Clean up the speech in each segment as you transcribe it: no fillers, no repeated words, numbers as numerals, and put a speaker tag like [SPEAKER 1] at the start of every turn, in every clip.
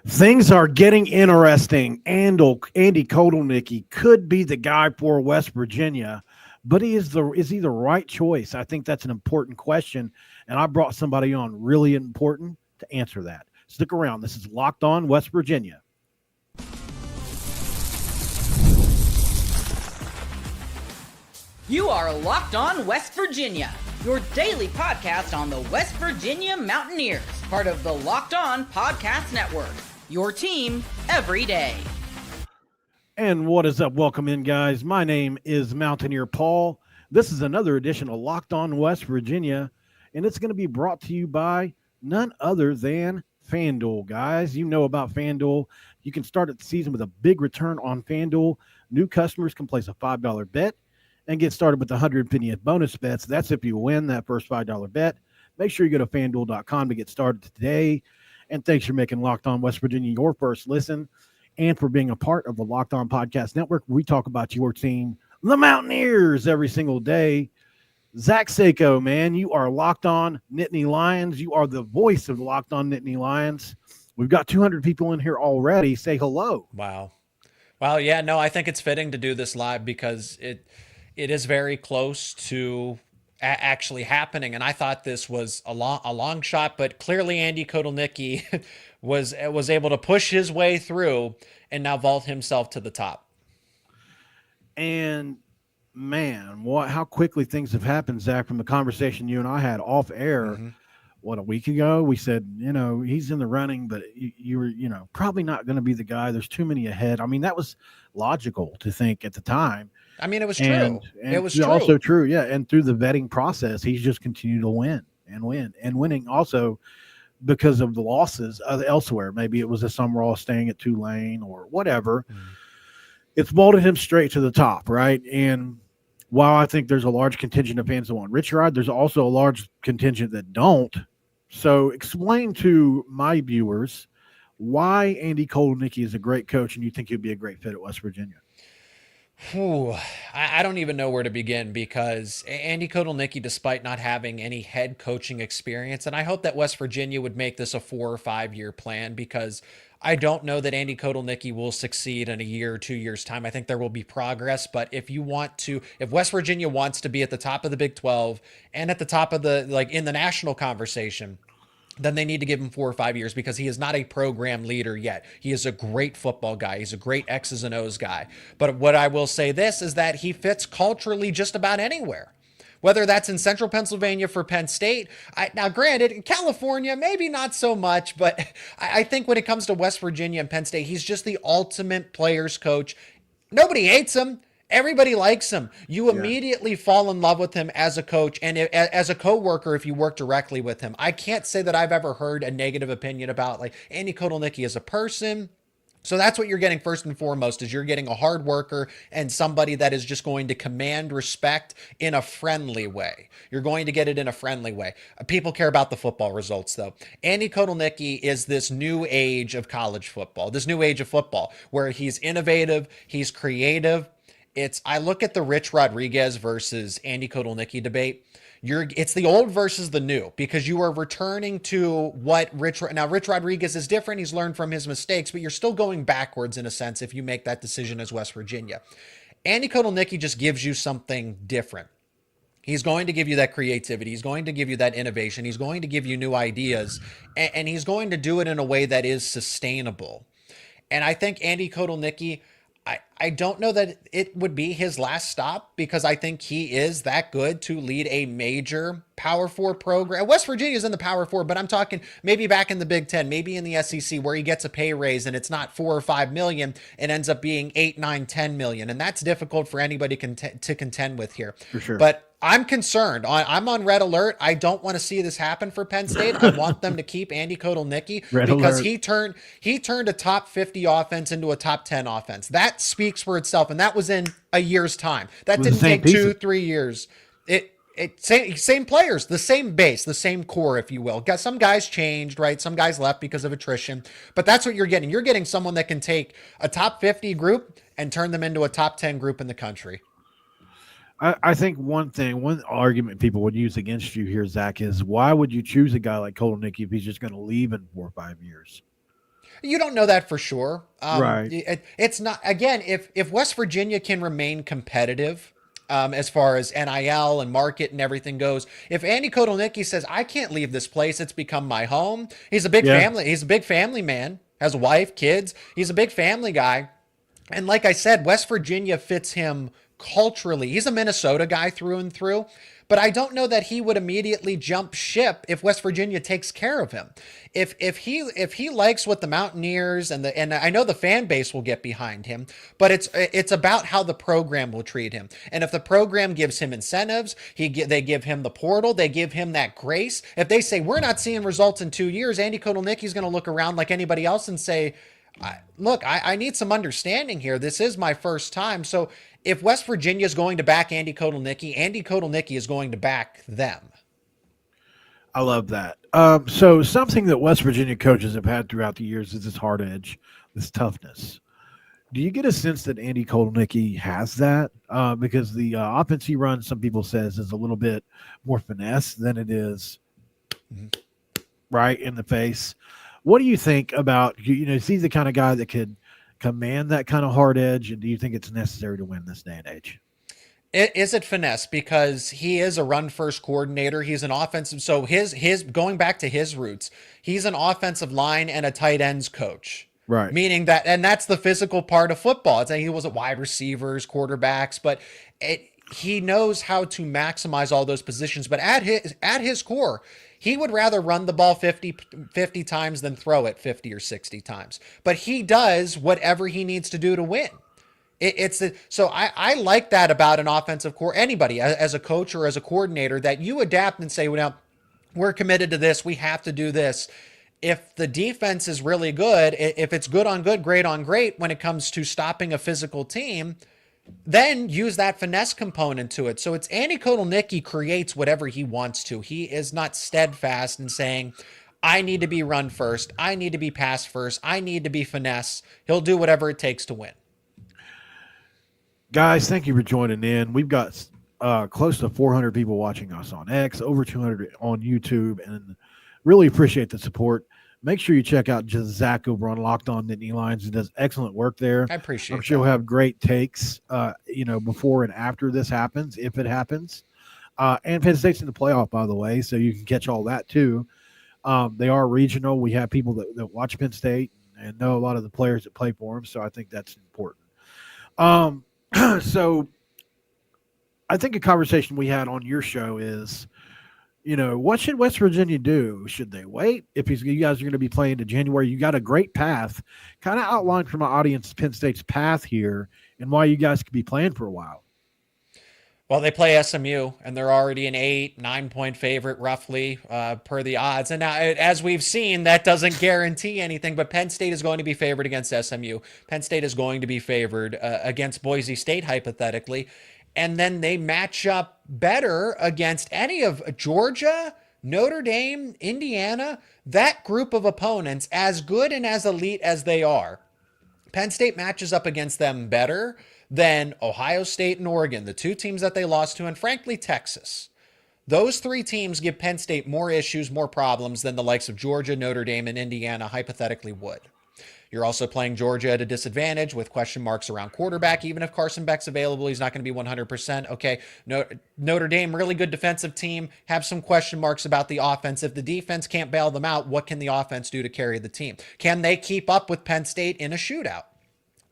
[SPEAKER 1] Things are getting interesting. Andy Kotelnicki could be the guy for West Virginia, but is he the right choice? I think that's an important question, and I brought somebody on really important to answer that. Stick around. This is Locked On West Virginia.
[SPEAKER 2] You are Locked On West Virginia, your daily podcast on the West Virginia Mountaineers, part of the Locked On Podcast Network, your team every day.
[SPEAKER 1] And what is up? Welcome in, guys. My name is Mountaineer Paul. This is another edition of Locked On West Virginia, and it's going to be brought to you by none other than FanDuel, guys. You know about FanDuel. You can start at the season with a big return on FanDuel. New customers can place a $5 bet and get started with 150 bonus bets. That's if you win that first $5 bet. Make sure you go to FanDuel.com to get started today. And thanks for making Locked On West Virginia your first listen and for being a part of the Locked On Podcast Network. We talk about your team, the Mountaineers, every single day. Zach Seyko, man, you are Locked On Nittany Lions. You are the voice of the Locked On Nittany Lions. We've got 200 people in here already. Say hello.
[SPEAKER 3] Wow. Well, yeah, no, I think it's fitting to do this live because it is very close to actually happening. And I thought this was a long shot, but clearly Andy Kotelnicki was able to push his way through and now vault himself to the top.
[SPEAKER 1] And man, how quickly things have happened, Zach, from the conversation you and I had off air.
[SPEAKER 3] Mm-hmm.
[SPEAKER 1] What, a week ago, we said, he's in the running, but you were, probably not going to be the guy. There's too many ahead. I mean, that was logical to think at the time.
[SPEAKER 3] I mean, it was true. And it was
[SPEAKER 1] also true. Yeah. And through the vetting process, he's just continued to win and winning also because of the losses elsewhere. Maybe it was a Summerall staying at Tulane or whatever. Mm. It's vaulted him straight to the top. Right. And while I think there's a large contingent of fans that want Rich Rod, there's also a large contingent that don't. So explain to my viewers why Andy Kotelnicki is a great coach and you think he'd be a great fit at West Virginia.
[SPEAKER 3] I don't even know where to begin because Andy Kotelnicki, despite not having any head coaching experience, and I hope that West Virginia would make this a 4 or 5 year plan because I don't know that Andy Kotelnicki will succeed in a year or 2 years time. I think there will be progress, but if West Virginia wants to be at the top of the Big 12 and at the top of in the national conversation, then they need to give him 4 or 5 years because he is not a program leader yet. He is a great football guy. He's a great X's and O's guy. But what I will say this is that he fits culturally just about anywhere. Whether that's in central Pennsylvania for Penn State. Now, granted, in California, maybe not so much, but I think when it comes to West Virginia and Penn State, he's just the ultimate players coach. Nobody hates him. Everybody likes him. You immediately fall in love with him as a coach and as a coworker if you work directly with him. I can't say that I've ever heard a negative opinion about Andy Kotelnicki as a person. So that's what you're getting first and foremost is you're getting a hard worker and somebody that is just going to command respect in a friendly way. You're going to get it in a friendly way. People care about the football results though. Andy Kotelnicki is this new age of college football, this new age of football where he's innovative, he's creative. I look at the Rich Rodriguez versus Andy Kotelnicki debate. It's the old versus the new because you are returning to what Rich Rodriguez is different. He's learned from his mistakes, but you're still going backwards in a sense if you make that decision as West Virginia. Andy Kotelnicki just gives you something different. He's going to give you that creativity. He's going to give you that innovation. He's going to give you new ideas, and he's going to do it in a way that is sustainable. And I think Andy Kotelnicki, I don't know that it would be his last stop because I think he is that good to lead a major Power 4 program. West Virginia is in the Power 4, but I'm talking maybe back in the Big 10, maybe in the SEC where he gets a pay raise and it's not 4 or 5 million. It ends up being 8, 9, 10 million. And that's difficult for anybody to contend with here.
[SPEAKER 1] For sure.
[SPEAKER 3] But I'm concerned. I'm on red alert. I don't want to see this happen for Penn State. I want them to keep Andy Kotelnicki because he turned a top 50 offense into a top 10 offense. That speaks for itself, and that was in a year's time. That didn't take 2-3 years. Same players, the same base, the same core, if you will. Some guys changed, right? Some guys left because of attrition, but that's what you're getting. You're getting someone that can take a top 50 group and turn them into a top 10 group in the country.
[SPEAKER 1] I think one argument people would use against you here, Zach, is why would you choose a guy like Kotelnicki if he's just going to leave in 4 or 5 years?
[SPEAKER 3] You don't know that for sure.
[SPEAKER 1] Right.
[SPEAKER 3] It's not, again, if West Virginia can remain competitive, as far as NIL and market and everything goes, if Andy Kotelnicki says, I can't leave this place, it's become my home. He's a big family. He's a big family man, has a wife, kids. He's a big family guy. And like I said, West Virginia fits him culturally. He's a Minnesota guy through and through, but I don't know that he would immediately jump ship if West Virginia takes care of him. If he likes what the Mountaineers and I know the fan base will get behind him, but it's about how the program will treat him. And if the program gives him incentives, they give him the portal, they give him that grace. If they say we're not seeing results in 2 years, Andy Kotelnicki is going to look around like anybody else and say, I need some understanding here. This is my first time. So if West Virginia is going to back Andy Kotelnicki is going to back them.
[SPEAKER 1] I love that. So something that West Virginia coaches have had throughout the years is this hard edge, this toughness. Do you get a sense that Andy Kotelnicki has that? Because the offense he runs, some people says, is a little bit more finesse than it is right in the face. What do you think about, is he the kind of guy that could command that kind of hard edge, and do you think it's necessary to win this day and age?
[SPEAKER 3] Is it finesse? Because he is a run-first coordinator. He's an offensive, so his going back to his roots, he's an offensive line and a tight ends coach.
[SPEAKER 1] Right.
[SPEAKER 3] Meaning that, and that's the physical part of football. It's like he wasn't wide receivers, quarterbacks, but he knows how to maximize all those positions. But at his core, he would rather run the ball 50 times than throw it 50 or 60 times. But he does whatever he needs to do to win. So I like that about an offensive core. Anybody as a coach or as a coordinator, that you adapt and say, well, now we're committed to this. We have to do this. If the defense is really good, if it's good on good, great on great, when it comes to stopping a physical team, then use that finesse component to it. So it's Andy Kotelnicki creates whatever he wants to. He is not steadfast in saying, I need to be run first. I need to be pass first. I need to be finesse. He'll do whatever it takes to win.
[SPEAKER 1] Guys, thank you for joining in. We've got close to 400 people watching us on X, over 200 on YouTube, and really appreciate the support. Make sure you check out Zach over on Locked On Nittany Lions. He does excellent work there.
[SPEAKER 3] I appreciate it.
[SPEAKER 1] I'm sure he'll have great takes, before and after this happens, if it happens. And Penn State's in the playoff, by the way, so you can catch all that too. They are regional. We have people that watch Penn State and know a lot of the players that play for them, so I think that's important. So I think a conversation we had on your show is, what should West Virginia do? Should they wait? If you guys are going to be playing to January, you got a great path. Kind of outline for my audience Penn State's path here and why you guys could be playing for a while.
[SPEAKER 3] Well, they play SMU, and they're already an 8-9 point favorite, roughly, per the odds. And now, as we've seen, that doesn't guarantee anything, but Penn State is going to be favored against SMU. Penn State is going to be favored against Boise State, hypothetically. And then they match up better against any of Georgia, Notre Dame, Indiana, that group of opponents, as good and as elite as they are. Penn State matches up against them better than Ohio State and Oregon, the two teams that they lost to, and frankly, Texas. Those three teams give Penn State more issues, more problems than the likes of Georgia, Notre Dame, and Indiana hypothetically would. You're also playing Georgia at a disadvantage with question marks around quarterback. Even if Carson Beck's available, he's not going to be 100%. Okay, Notre Dame, really good defensive team, have some question marks about the offense. If the defense can't bail them out, what can the offense do to carry the team? Can they keep up with Penn State in a shootout?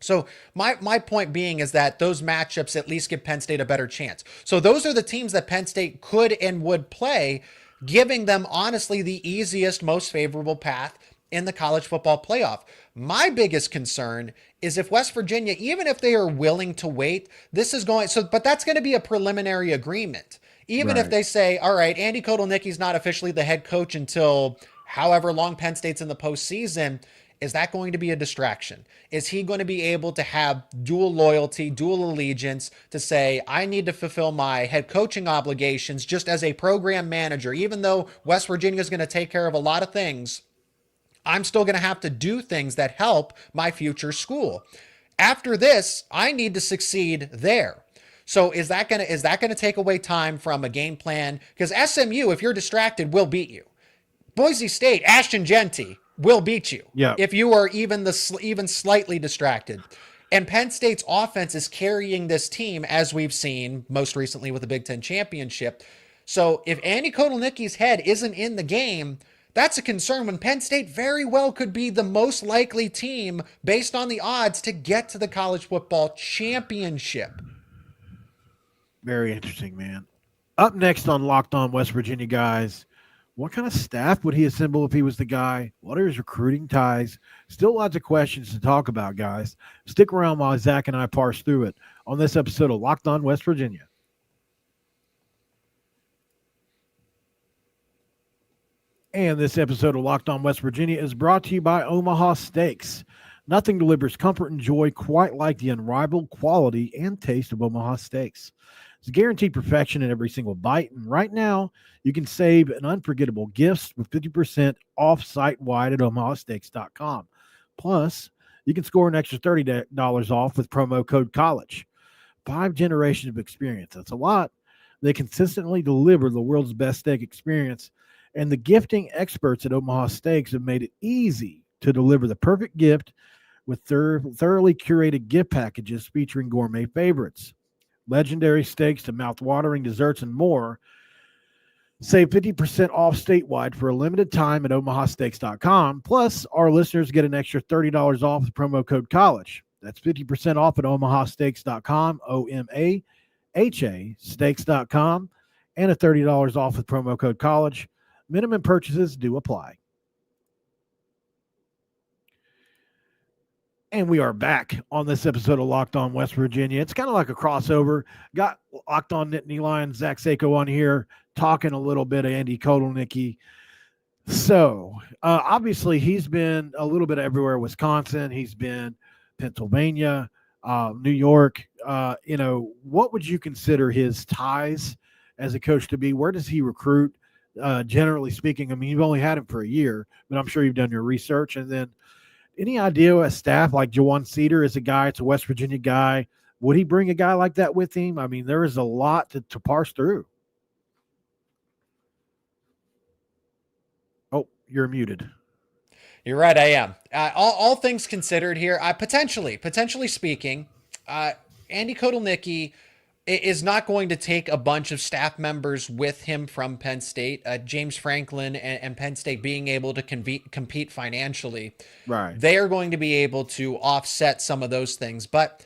[SPEAKER 3] So my point being is that those matchups at least give Penn State a better chance. So those are the teams that Penn State could and would play, giving them honestly the easiest, most favorable path in the college football playoff. My biggest concern is if West Virginia, even if they are willing to wait, but that's going to be a preliminary agreement. Even if they say, all right, Andy Kotelnicki's not officially the head coach until however long Penn State's in the postseason, is that going to be a distraction? Is he going to be able to have dual loyalty, dual allegiance to say, I need to fulfill my head coaching obligations just as a program manager, even though West Virginia is going to take care of a lot of things, I'm still going to have to do things that help my future school. After this, I need to succeed there. So is that going to take away time from a game plan? Because SMU, if you're distracted, will beat you. Boise State, Ashton Genty, will beat you.
[SPEAKER 1] Yeah.
[SPEAKER 3] If you are even slightly distracted. And Penn State's offense is carrying this team, as we've seen most recently with the Big Ten championship. So if Andy Kotelnicki's head isn't in the game, that's a concern when Penn State very well could be the most likely team based on the odds to get to the college football championship.
[SPEAKER 1] Very interesting, man. Up next on Locked On West Virginia, guys, what kind of staff would he assemble if he was the guy? What are his recruiting ties? Still lots of questions to talk about, guys. Stick around while Zach and I parse through it on this episode of Locked On West Virginia. And this episode of Locked On West Virginia is brought to you by Omaha Steaks. Nothing delivers comfort and joy quite like the unrivaled quality and taste of Omaha Steaks. It's guaranteed perfection in every single bite, and right now you can save an unforgettable gifts with 50% off site-wide at omahasteaks.com. Plus, you can score an extra $30 off with promo code COLLEGE. 5 generations of experience. That's a lot. They consistently deliver the world's best steak experience, and the gifting experts at Omaha Steaks have made it easy to deliver the perfect gift with thoroughly curated gift packages featuring gourmet favorites, legendary steaks to mouth-watering desserts, and more. Save 50% off statewide for a limited time at omahasteaks.com. Plus, our listeners get an extra $30 off with promo code COLLEGE. That's 50% off at omahasteaks.com, OMAHA, steaks.com, and a $30 off with promo code COLLEGE. Minimum purchases do apply. And we are back on this episode of Locked On West Virginia. It's kind of like a crossover. Got Locked On Nittany Lions, Zach Seyko on here, talking a little bit of Andy Kotelnicki. So, obviously, he's been a little bit everywhere. Wisconsin, he's been Pennsylvania, New York. What would you consider his ties as a coach to be? Where does he recruit, generally speaking? I mean, you've only had him for a year, but I'm sure you've done your research. And then any idea a staff like Jawan Cedar is a guy, it's a West Virginia guy. Would he bring a guy like that with him? I mean, there is a lot to parse through. Oh, you're muted.
[SPEAKER 3] You're right, I am. All things considered here, potentially speaking, Andy Kotelnicki is not going to take a bunch of staff members with him from Penn State. James Franklin and Penn State being able to compete financially,
[SPEAKER 1] right?
[SPEAKER 3] They are going to be able to offset some of those things. But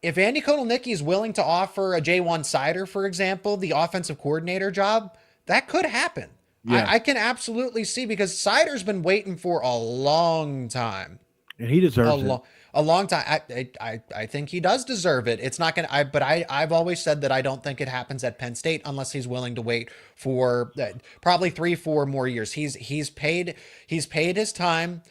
[SPEAKER 3] if Andy Kotelnicki is willing to offer a J1 Sider, for example, the offensive coordinator job, that could happen. Yeah. I can absolutely see, because Sider's been waiting for a long time.
[SPEAKER 1] And he deserves it.
[SPEAKER 3] A long time. I think he does deserve it. It's not going to, but I've always said that I don't think it happens at Penn State unless he's willing to wait for probably 3-4 more years. He's paid his time.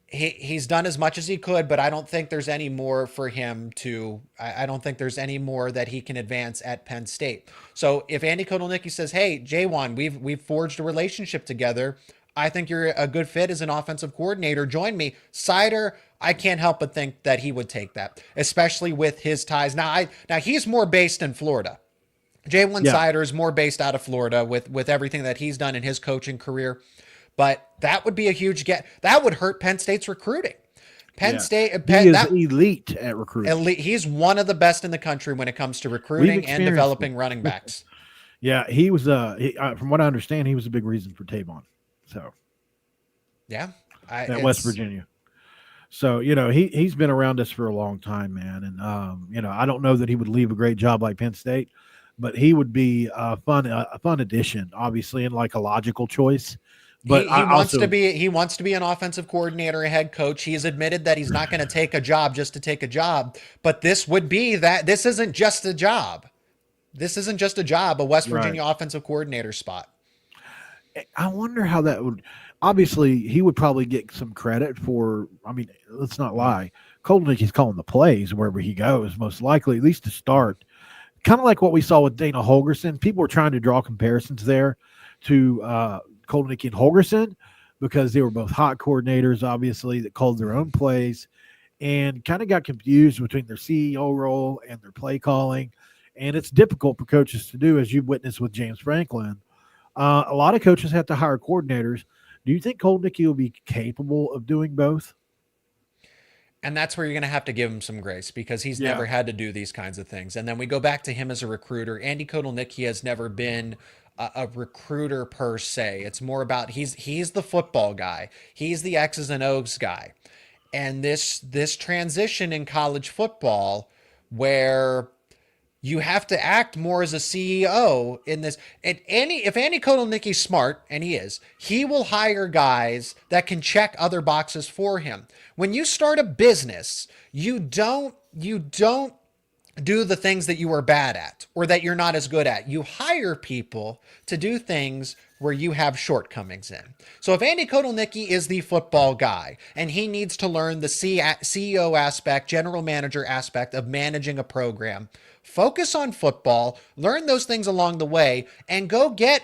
[SPEAKER 3] He's done as much as he could, but I don't think there's any more for him to, I don't think there's any more that he can advance at Penn State. So if Andy Kotelnicki says, hey, J1, we've forged a relationship together, I think you're a good fit as an offensive coordinator, join me. Sider, I can't help but think that he would take that, especially with his ties. Now he's more based in Florida. J1 Sider is more based out of Florida with everything that he's done in his coaching career. But that would be a huge get. That would hurt Penn State's recruiting. Penn State
[SPEAKER 1] he is elite at recruiting.
[SPEAKER 3] Elite. He's one of the best in the country when it comes to recruiting and developing running backs.
[SPEAKER 1] Yeah, he was. From what I understand, he was a big reason for Tavon. So,
[SPEAKER 3] yeah,
[SPEAKER 1] at West Virginia. So he's been around us for a long time, man. And I don't know that he would leave a great job like Penn State, but he would be a fun addition, obviously, and like a logical choice. But
[SPEAKER 3] he wants to be an offensive coordinator, a head coach. He has admitted that he's not going to take a job just to take a job. But this would be that. This isn't just a job. This isn't just a job. A West Virginia offensive coordinator spot.
[SPEAKER 1] I wonder how that would. Obviously, he would probably get some credit for. I mean, let's not lie. Kotelnicki's calling the plays wherever he goes, most likely, at least to start. Kind of like what we saw with Dana Holgorsen. People were trying to draw comparisons there to Kotelnicki and Holgorsen because they were both hot coordinators, obviously, that called their own plays and kind of got confused between their CEO role and their play calling. And it's difficult for coaches to do, as you've witnessed with James Franklin. A lot of coaches have to hire coordinators Do you think Kotelnicki will be capable of doing both?
[SPEAKER 3] And that's where you're going to have to give him some grace because he's
[SPEAKER 1] Yeah.
[SPEAKER 3] never had to do these kinds of things. And then we go back to him as a recruiter. Andy Kotelnicki has never been a recruiter per se. It's more about he's the football guy. He's the X's and O's guy. And this transition in college football where you have to act more as a CEO in this. And if Andy Kotelnicki's smart, and he is, he will hire guys that can check other boxes for him. When you start a business, you don't do the things that you are bad at or that you're not as good at. You hire people to do things where you have shortcomings in. So if Andy Kotelnicki is the football guy and he needs to learn the CEO aspect, general manager aspect of managing a program, focus on football, learn those things along the way, and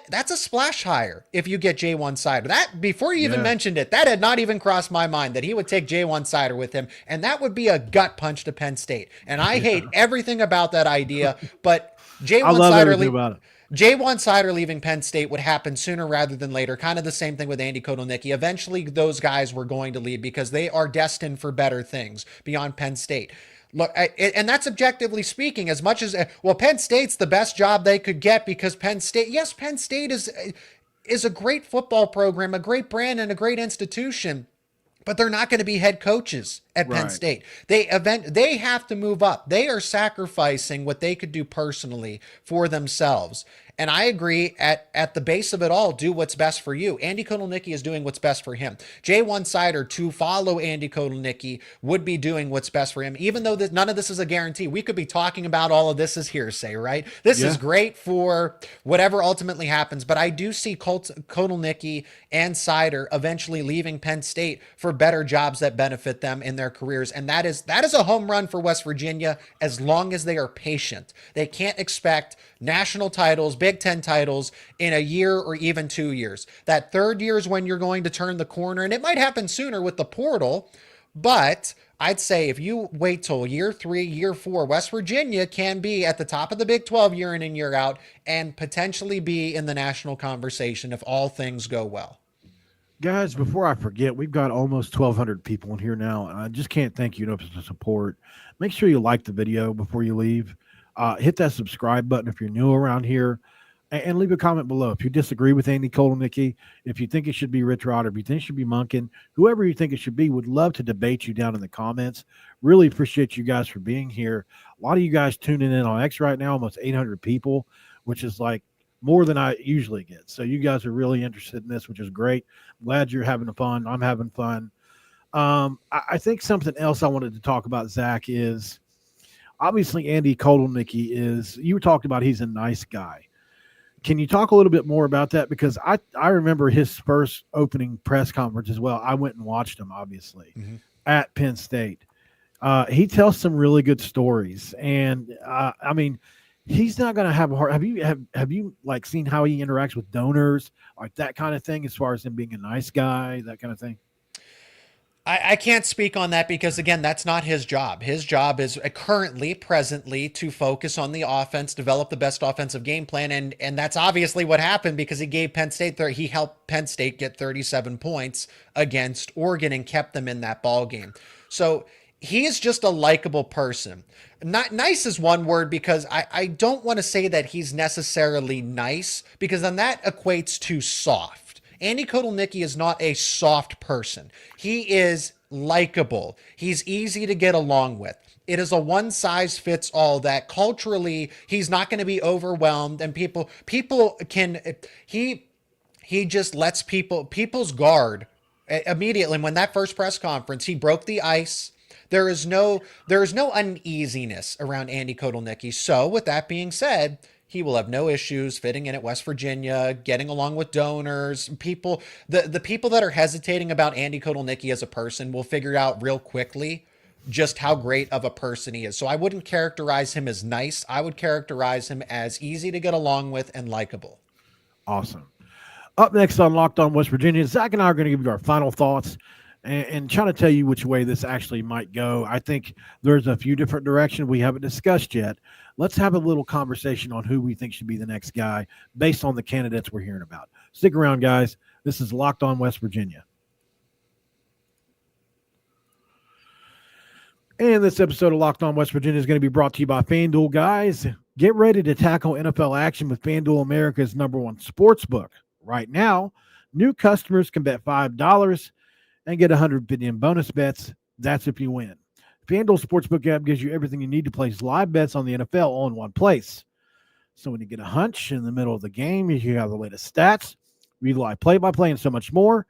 [SPEAKER 3] that's a splash hire if you get J1 Sider. That, before you even mentioned it, that had not even crossed my mind that he would take J1 Sider with him, and that would be a gut punch to Penn State. And I hate everything about that idea, but J1 Sider leaving Penn State would happen sooner rather than later. Kind of the same thing with Andy Kotelnicki. Eventually, those guys were going to leave because they are destined for better things beyond Penn State. Look, and that's objectively speaking, as much as, well, Penn State's the best job they could get because Penn State is a great football program, a great brand, and a great institution, but they're not going to be head coaches at Penn State. They have to move up. They are sacrificing what they could do personally for themselves. And I agree, at the base of it all, do what's best for you. Andy Kotelnicki is doing what's best for him. J1 Sider, to follow Andy Kotelnicki, would be doing what's best for him, even though none of this is a guarantee. We could be talking about all of this as hearsay, right? This is great for whatever ultimately happens, but I do see Kotelnicki and Sider eventually leaving Penn State for better jobs that benefit them in their careers, and that is a home run for West Virginia as long as they are patient. They can't expect national titles, Big Ten titles in a year or even 2 years. That third year is when you're going to turn the corner, and it might happen sooner with the portal, but I'd say if you wait till year 3, year 4, West Virginia can be at the top of the Big 12 year in and year out and potentially be in the national conversation if all things go well.
[SPEAKER 1] Guys, before I forget, we've got almost 1,200 people in here now, and I just can't thank you enough for the support. Make sure you like the video before you leave. Hit that subscribe button if you're new around here, and leave a comment below. If you disagree with Andy Kotelnicki, if you think it should be Rich Rod, or if you think it should be Monken, whoever you think it should be, would love to debate you down in the comments. Really appreciate you guys for being here. A lot of you guys tuning in on X right now, almost 800 people, which is like more than I usually get. So you guys are really interested in this, which is great. Glad you're having fun. I'm having fun. I think something else I wanted to talk about, Zach, is obviously Andy Kotelnicki you talked about he's a nice guy. Can you talk a little bit more about that? Because I remember his first opening press conference as well. I went and watched him, obviously, at Penn State. He tells some really good stories. And, I mean, he's not going to have a hard. Have you like seen how he interacts with donors, like that kind of thing, as far as him being a nice guy, that kind of thing?
[SPEAKER 3] I can't speak on that because, again, that's not his job. His job is presently to focus on the offense, develop the best offensive game plan, and that's obviously what happened because he helped Penn State get 37 points against Oregon and kept them in that ball game. So he is just a likable person. Not nice is one word because I don't want to say that he's necessarily nice because then that equates to soft. Andy Kotelnicki is not a soft person. He is likable. He's easy to get along with. It is a one-size-fits-all that culturally he's not going to be overwhelmed, and people can he just lets people's guard immediately. When that first press conference, he broke the ice. There is no uneasiness around Andy Kotelnicki. So with that being said, he will have no issues fitting in at West Virginia, getting along with donors. The people that are hesitating about Andy Kotelnicki as a person will figure out real quickly just how great of a person he is. So I wouldn't characterize him as nice. I would characterize him as easy to get along with and likable.
[SPEAKER 1] Awesome. Up next on Locked On West Virginia, Zach and I are going to give you our final thoughts and trying to tell you which way this actually might go. I think there's a few different directions we haven't discussed yet. Let's have a little conversation on who we think should be the next guy based on the candidates we're hearing about. Stick around, guys. This is Locked On West Virginia. And this episode of Locked On West Virginia is going to be brought to you by FanDuel. Guys, get ready to tackle NFL action with FanDuel, America's #1 sports book. Right now, new customers can bet $5 and get $150 in bonus bets. That's if you win. FanDuel Sportsbook app gives you everything you need to place live bets on the NFL all in one place. So when you get a hunch in the middle of the game, you have the latest stats, read live play-by-play, and so much more.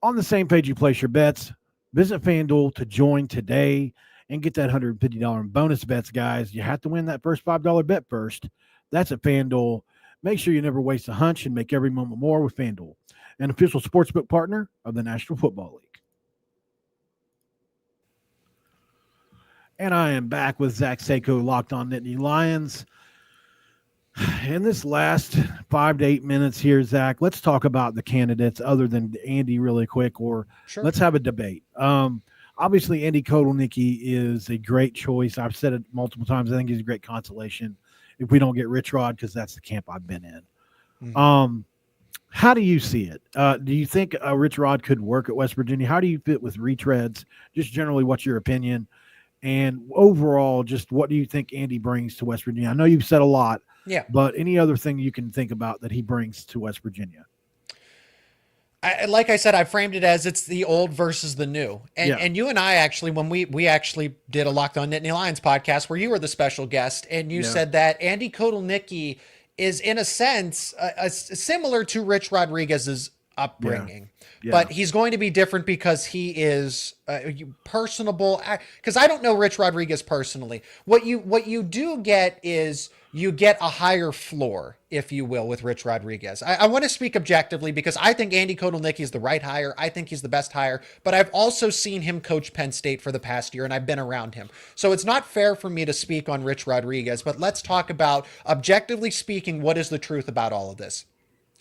[SPEAKER 1] On the same page you place your bets. Visit FanDuel to join today and get that $150 in bonus bets, guys. You have to win that first $5 bet first. That's at FanDuel. Make sure you never waste a hunch and make every moment more with FanDuel, an official sportsbook partner of the National Football League. And I am back with Zach Seyko, Locked On Nittany Lions. In this last 5 to 8 minutes here, Zach, let's talk about the candidates other than Andy really quick, or
[SPEAKER 3] Sure.
[SPEAKER 1] let's have a debate. Obviously, Andy Kotelnicki is a great choice. I've said it multiple times. I think he's a great consolation if we don't get Rich Rod, because that's the camp I've been in.
[SPEAKER 3] Mm-hmm.
[SPEAKER 1] How do you see it? Do you think Rich Rod could work at West Virginia? How do you fit with retreads? Just generally, what's your opinion? And overall, just what do you think Andy brings to West Virginia? I know you've said a lot.
[SPEAKER 3] Yeah.
[SPEAKER 1] But any other thing you can think about that he brings to West Virginia?
[SPEAKER 3] Like I said, I framed it as it's the old versus the new. And you and I actually, when we actually did a Locked On Nittany Lions podcast where you were the special guest, and you said that Andy Kotelnicki is in a sense similar to Rich Rodriguez's upbringing. Yeah. But he's going to be different because he is personable. Because I don't know Rich Rodriguez personally. What you do get is you get a higher floor, if you will, with Rich Rodriguez. I want to speak objectively because I think Andy Kotelnicki is the right hire. I think he's the best hire, but I've also seen him coach Penn State for the past year, and I've been around him. So it's not fair for me to speak on Rich Rodriguez, but let's talk about, objectively speaking, what is the truth about all of this.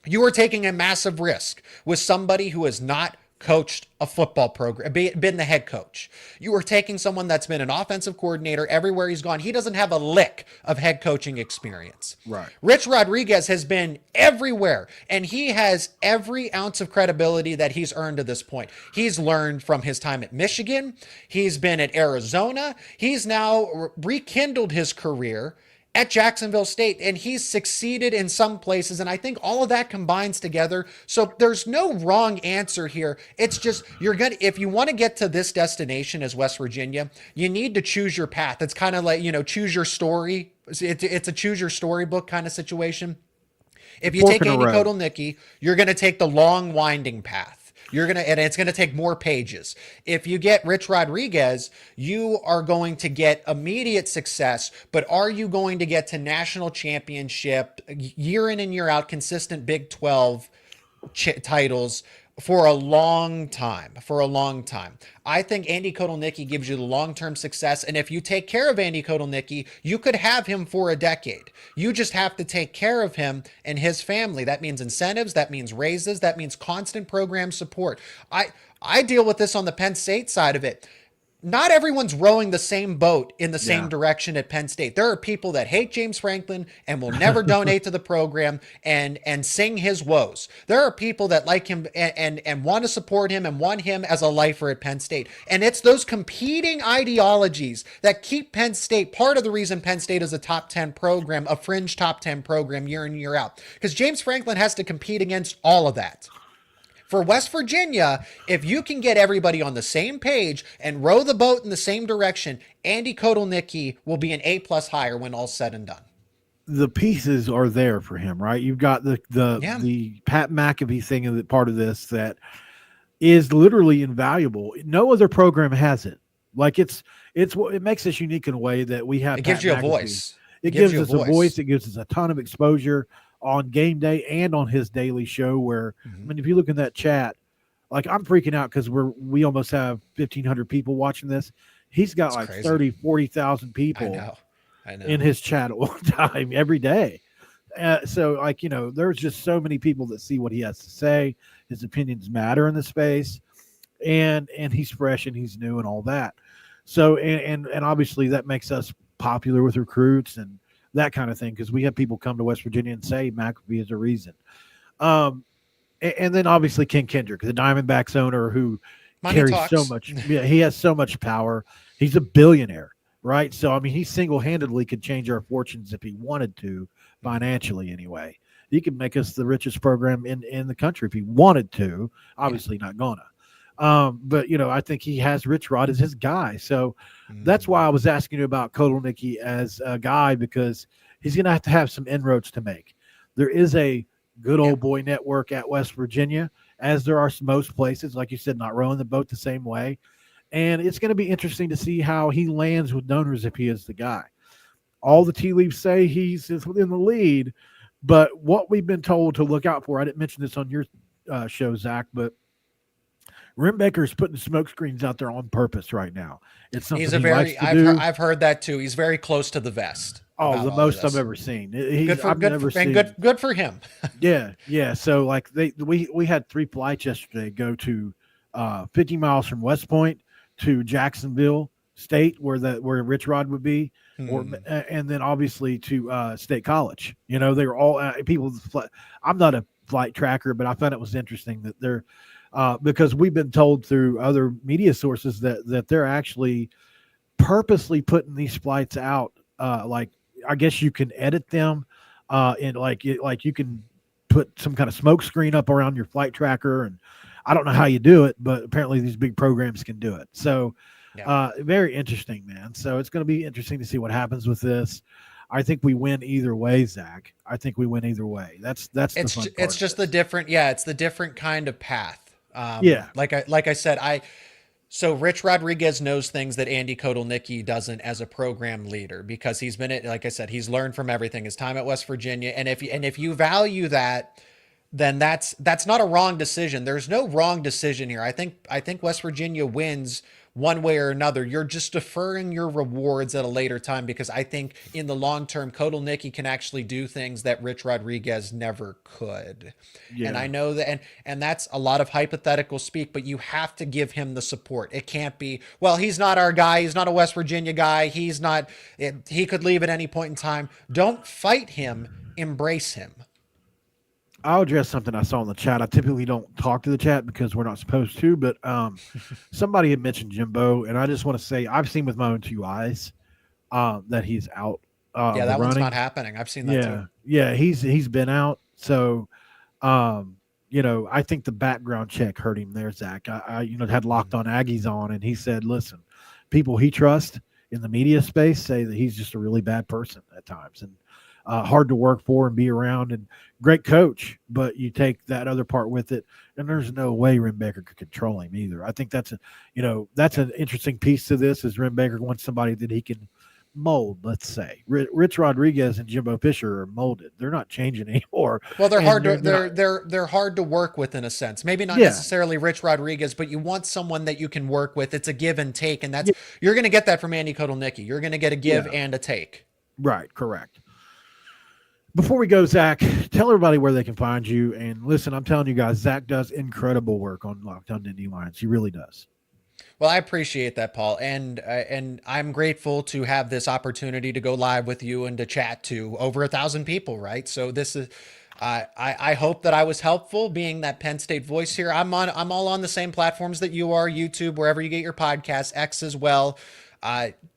[SPEAKER 3] You are taking a massive risk with somebody who has not coached a football program, been the head coach. You are taking someone that's been an offensive coordinator everywhere he's gone. He doesn't have a lick of head coaching experience.
[SPEAKER 1] Right.
[SPEAKER 3] Rich Rodriguez has been everywhere, and he has every ounce of credibility that he's earned to this point. He's learned from his time at Michigan. He's been at Arizona. He's now rekindled his career at Jacksonville State, and he's succeeded in some places, and I think all of that combines together. So there's no wrong answer here. It's just, if you want to get to this destination as West Virginia, you need to choose your path. It's kind of like, choose your story. It's a choose your storybook kind of situation. If you take Andy Kotelnicki, you're going to take the long winding path. And it's going to take more pages. If you get Rich Rodriguez, you are going to get immediate success, but are you going to get to national championship year in and year out, consistent Big 12 titles for a long time? I think Andy Kotelnicki gives you the long-term success. And if you take care of Andy Kotelnicki, you could have him for a decade. You just have to take care of him and his family. That means incentives. That means raises. That means constant program support. I deal with this on the Penn State side of it. Not everyone's rowing the same boat in the same direction at Penn State. There are people that hate James Franklin and will never donate to the program and sing his woes. There are people that like him and want to support him and want him as a lifer at Penn State. And it's those competing ideologies that keep Penn State, part of the reason Penn State is a top 10 program, a fringe top 10 program year in, year out. Because James Franklin has to compete against all of that. For West Virginia, if you can get everybody on the same page and row the boat in the same direction, Andy Kotelnicki will be an A+ hire when all's said and done.
[SPEAKER 1] The pieces are there for him, right? You've got the Pat McAfee thing in the part of this that is literally invaluable. No other program has it. Like it makes us unique in a way that we have.
[SPEAKER 3] It gives you a voice.
[SPEAKER 1] It gives us a voice. It gives us a ton of exposure on game day and on his daily show where, I mean, if you look in that chat, like I'm freaking out because we almost have 1,500 people watching this. He's got like crazy. 30, 40,000 people I know. In his chat at one time every day. So like, there's just so many people that see what he has to say. His opinions matter in the space and he's fresh and he's new and all that. So, and obviously that makes us popular with recruits and that kind of thing, because we have people come to West Virginia and say McAfee is a reason. and then obviously Ken Kendrick, the Diamondbacks owner, who
[SPEAKER 3] Money
[SPEAKER 1] carries so
[SPEAKER 3] talks.
[SPEAKER 1] much. Yeah, he has so much power. He's a billionaire, right? So I mean, he single-handedly could change our fortunes if he wanted to, financially anyway. He could make us the richest program in the country if he wanted to. Obviously, not gonna. But I think he has Rich Rod as his guy. So that's why I was asking you about Kotelnicki as a guy, because he's going to have some inroads to make. There is a good old boy network at West Virginia, as there are most places, like you said, not rowing the boat the same way. And it's going to be interesting to see how he lands with donors if he is the guy. All the tea leaves say he's within the lead, but what we've been told to look out for, I didn't mention this on your show, Zach, but Rimbaker is putting smoke screens out there on purpose right now. It's something
[SPEAKER 3] He's a
[SPEAKER 1] he
[SPEAKER 3] very,
[SPEAKER 1] likes to do.
[SPEAKER 3] I've heard that too. He's very close to the vest.
[SPEAKER 1] Oh, the most I've ever seen.
[SPEAKER 3] Good for him.
[SPEAKER 1] Yeah. So like we had 3 flights yesterday go to 50 miles from West Point to Jacksonville State, where Rich Rod would be, and then obviously to State College. They were all people. I'm not a flight tracker, but I found it was interesting that they're because we've been told through other media sources that they're actually purposely putting these flights out. Like, I guess you can edit them, and like you can put some kind of smoke screen up around your flight tracker, and I don't know how you do it, but apparently these big programs can do it. So, very interesting, man. So it's going to be interesting to see what happens with this. I think we win either way, Zach. I think we win either way. That's the fun part.
[SPEAKER 3] It's just the different. Yeah, it's the different kind of path. Like I said, so Rich Rodriguez knows things that Andy Kotelnicki doesn't as a program leader, because he's been, like I said, he's learned from everything, his time at West Virginia. And if you value that, then that's not a wrong decision. There's no wrong decision here. I think West Virginia wins one way or another. You're just deferring your rewards at a later time, because I think in the long term, Kotelnicki can actually do things that Rich Rodriguez never could. Yeah. And I know that, and that's a lot of hypothetical speak, but you have to give him the support. It can't be, well, he's not our guy. He's not a West Virginia guy. He could leave at any point in time. Don't fight him. Embrace him.
[SPEAKER 1] I'll address something I saw in the chat. I typically don't talk to the chat because we're not supposed to, but somebody had mentioned Jimbo, and I just want to say I've seen with my own 2 eyes that he's out.
[SPEAKER 3] That one's not happening. I've seen that too.
[SPEAKER 1] Yeah, he's been out. So, I think the background check hurt him there, Zach. I had Locked On Aggies on, and he said, listen, people he trusts in the media space say that he's just a really bad person at times, and hard to work for and be around, and great coach, but you take that other part with it, and there's no way Rimbaker could control him either. I think that's an interesting piece to this, is Rimbaker wants somebody that he can mold. Let's say Rich Rodriguez and Jimbo Fisher are molded; they're not changing anymore.
[SPEAKER 3] Well, they're hard they're hard to work with in a sense. Maybe not necessarily Rich Rodriguez, but you want someone that you can work with. It's a give and take, and that's you're going to get that from Andy Kotelnicki. You're going to get a give and a take.
[SPEAKER 1] Right, correct. Before we go, Zach, tell everybody where they can find you. And listen, I'm telling you guys, Zach does incredible work on Locked On Indy Lions. He really does.
[SPEAKER 3] Well, I appreciate that, Paul, and I'm grateful to have this opportunity to go live with you and to chat to over 1,000 people. Right, so this is. I hope that I was helpful being that Penn State voice here. I'm all on the same platforms that you are, YouTube, wherever you get your podcasts, X as well.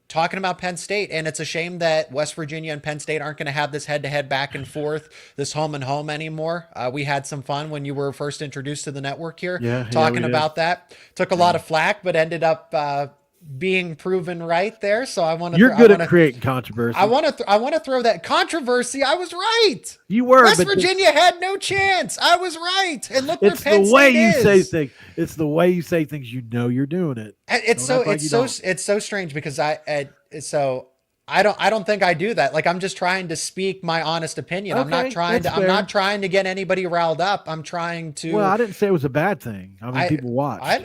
[SPEAKER 3] Talking about Penn State, and it's a shame that West Virginia and Penn State aren't going to have this head-to-head back and forth, this home and home anymore. We had some fun when you were first introduced to the network here, talking about that. Took a lot of flack, but ended up being proven right there. So I want to.
[SPEAKER 1] You're good at creating controversy.
[SPEAKER 3] I want to throw that controversy. I was right.
[SPEAKER 1] You were.
[SPEAKER 3] West Virginia had no chance. I was right. And look where Penn State is.
[SPEAKER 1] It's the way you say things. It's the way you say things. You're doing it.
[SPEAKER 3] It's so strange, because I don't think I do that. Like, I'm just trying to speak my honest opinion.
[SPEAKER 1] Okay,
[SPEAKER 3] I'm not trying to get anybody riled up. I'm trying to.
[SPEAKER 1] Well, I didn't say it was a bad thing. I mean, people watch.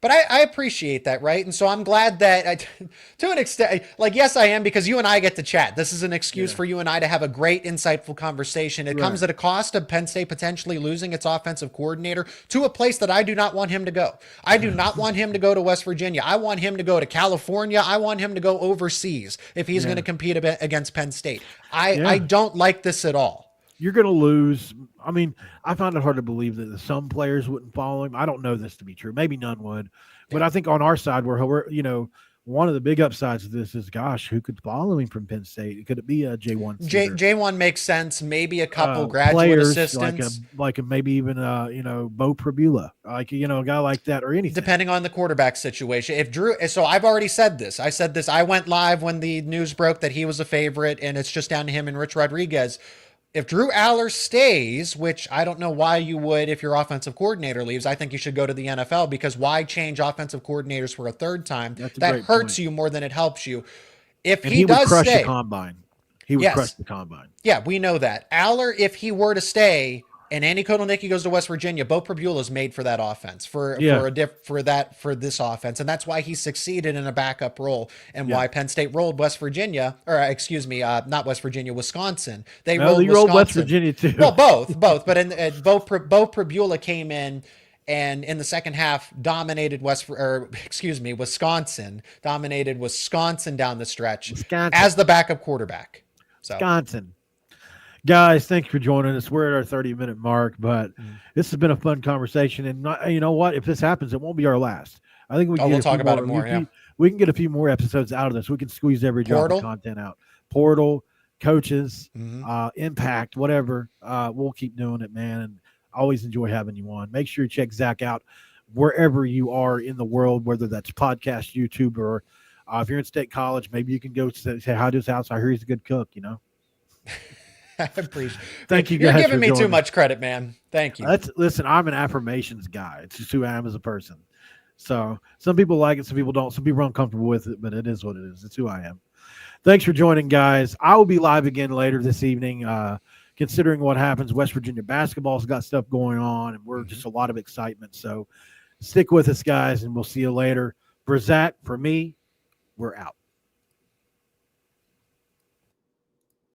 [SPEAKER 3] But I appreciate that, right? And so I'm glad that, to an extent, like, yes, I am, because you and I get to chat. This is an excuse for you and I to have a great, insightful conversation. It comes at a cost of Penn State potentially losing its offensive coordinator to a place that I do not want him to go. I do not want him to go to West Virginia. I want him to go to California. I want him to go overseas if he's going to compete against Penn State. I don't like this at all.
[SPEAKER 1] you're going to lose. I mean, I find it hard to believe that some players wouldn't follow him. I don't know this to be true. Maybe none would. But I think on our side, we're one of the big upsides of this is, gosh, who could follow him from Penn State? Could it be a J1?
[SPEAKER 3] J1 makes sense. Maybe a couple graduate
[SPEAKER 1] players,
[SPEAKER 3] assistants,
[SPEAKER 1] maybe even Bo Prabula, a guy like that, or anything.
[SPEAKER 3] Depending on the quarterback situation. If Drew, so I've already said this. I went live when the news broke that he was a favorite, and it's just down to him and Rich Rodriguez. If Drew Aller stays, which I don't know why you would if your offensive coordinator leaves, I think you should go to the NFL, because why change offensive coordinators for a third time? That hurts you more than it helps you. If he does
[SPEAKER 1] would crush
[SPEAKER 3] stay,
[SPEAKER 1] the combine. He would crush the combine.
[SPEAKER 3] Yeah, we know that. Aller, if he were to stay and Andy Kotelnicki goes to West Virginia, Bo Prabula is made for that offense, for this offense, and that's why he succeeded in a backup role, and why Penn State rolled West Virginia, not West Virginia, Wisconsin. They rolled
[SPEAKER 1] West Virginia too.
[SPEAKER 3] Well, both, but Bo Prabula came in and in the second half dominated Wisconsin, dominated Wisconsin down the stretch as the backup quarterback. So.
[SPEAKER 1] Wisconsin. Guys, thank you for joining us. We're at our 30-minute mark, but this has been a fun conversation. And you know what? If this happens, it won't be our last. I think we'll talk about it more. We can get a few more episodes out of this. We can squeeze every drop of content out. Portal, coaches, impact, whatever. We'll keep doing it, man. And I always enjoy having you on. Make sure you check Zach out wherever you are in the world, whether that's podcast, YouTube, or if you're in State College, maybe you can go say hi to his house. I hear he's a good cook,
[SPEAKER 3] I appreciate.
[SPEAKER 1] Thank you.
[SPEAKER 3] You're giving me too much credit, man. Thank you.
[SPEAKER 1] Listen, I'm an affirmations guy. It's just who I am as a person. So some people like it, some people don't. Some people are uncomfortable with it, but it is what it is. It's who I am. Thanks for joining, guys. I will be live again later this evening. Considering what happens, West Virginia basketball's got stuff going on, and we're just a lot of excitement. So stick with us, guys, and we'll see you later. For Zach, for me, we're out.